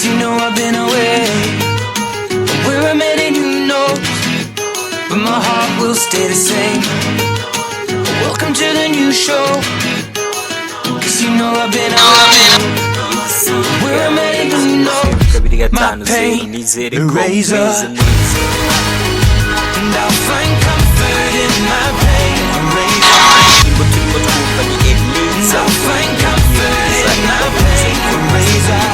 'Cause you know I've been away. Where I'm headed, who knows? But my heart will stay the same. Welcome to the new show. 'Cause you know I've been away. Where I'm headed, who knows? My pain, eraser. And I'll find comfort in my pain, eraser. And I'll find comfort in my pain, eraser.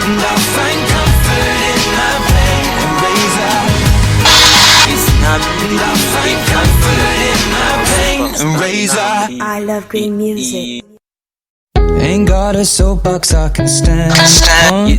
And I'll find comfort in my pain, eraser. And I'll find comfort in my pain, eraser. I love green music. Ain't got a soapbox I can stand on.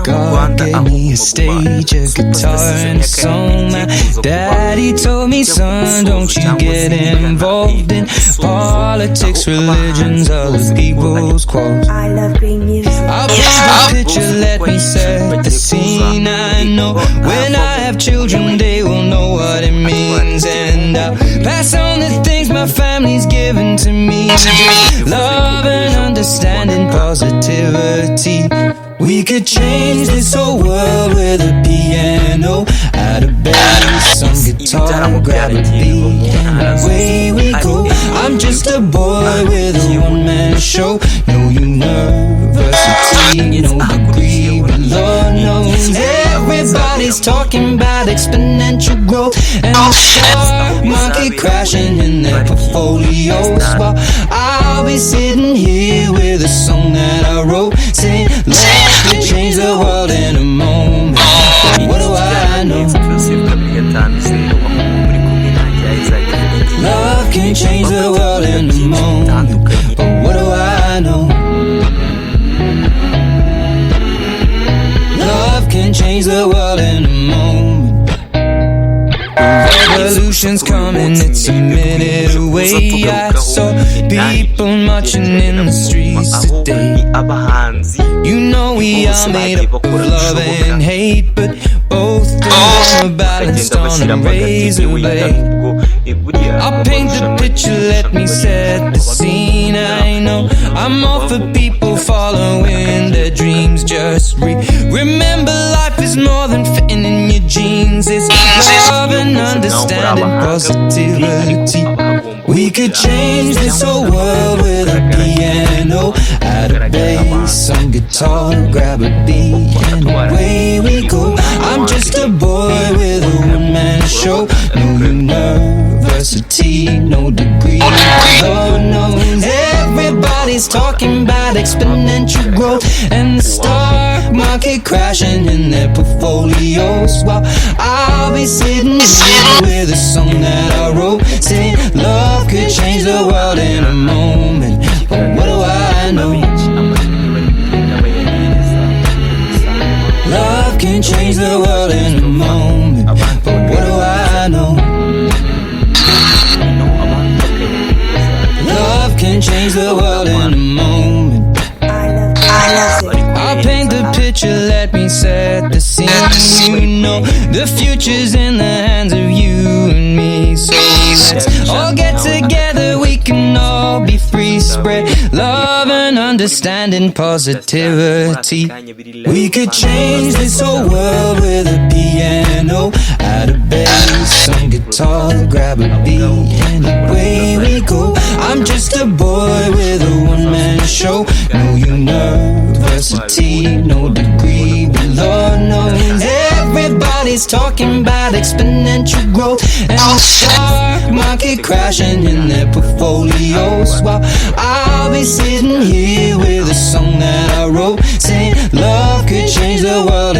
God gave me a stage, a guitar and a song. My daddy told me, son, don't you get involved in politics, religions, other people's quarrels. I love green music. I'll paint the picture, let me set the scene. I know when I have children, they will know what it means. And I'll pass on the things my family's given to me. Love and understanding, positivity. We could change this whole world with a piano, add a bass, some guitar, grab a beat, and away we go. I'm just a boy with a one-man show. No university, no degree, but Lord knows everybody's talking about exponential growth and the stock market crashing in their portfolios. While I'll be sitting here with a song that I wrote, saying love can change the world in a moment. What do I know? Love can change the world in a moment. But what do I know? Love can change the world in a moment. Revolution's coming, it's a minute away. I saw people marching in the streets today. You know we are made up of love and hate, but both of them are balanced on a razor blade. I'll paint the picture, let me set the scene. I know I'm all for people following their dreams. Just remember life is more than fitting in your jeans. It's love and understanding, positivity. We could change this whole world with a piano, add a bass, some guitar, grab a beat, and away we go. I'm just a boy with a one-man show. No university, no degree, Lord knows everybody's talking about exponential growth and the stock market crashing in their portfolios. While I'll be sitting here with a song that I wrote, saying love could change the world in a moment. But what do I know? Love can change the world in a moment. But what do I know? Love can change the world in a moment. I love it. I'll paint the picture, let me set the scene. You know the future's in the hands of you and me. So let's all get together, we can all be free. Spread love and understanding, positivity. We could change this whole world with a piano, add a bass, some guitar, grab a beat, and away we go. I'm just a boy with a one-man show. No university, no degree, but Lord knows everybody's talking about exponential growth and the stock market crashing in their portfolios. While I'll be sitting here with a song that I wrote, saying love could change the world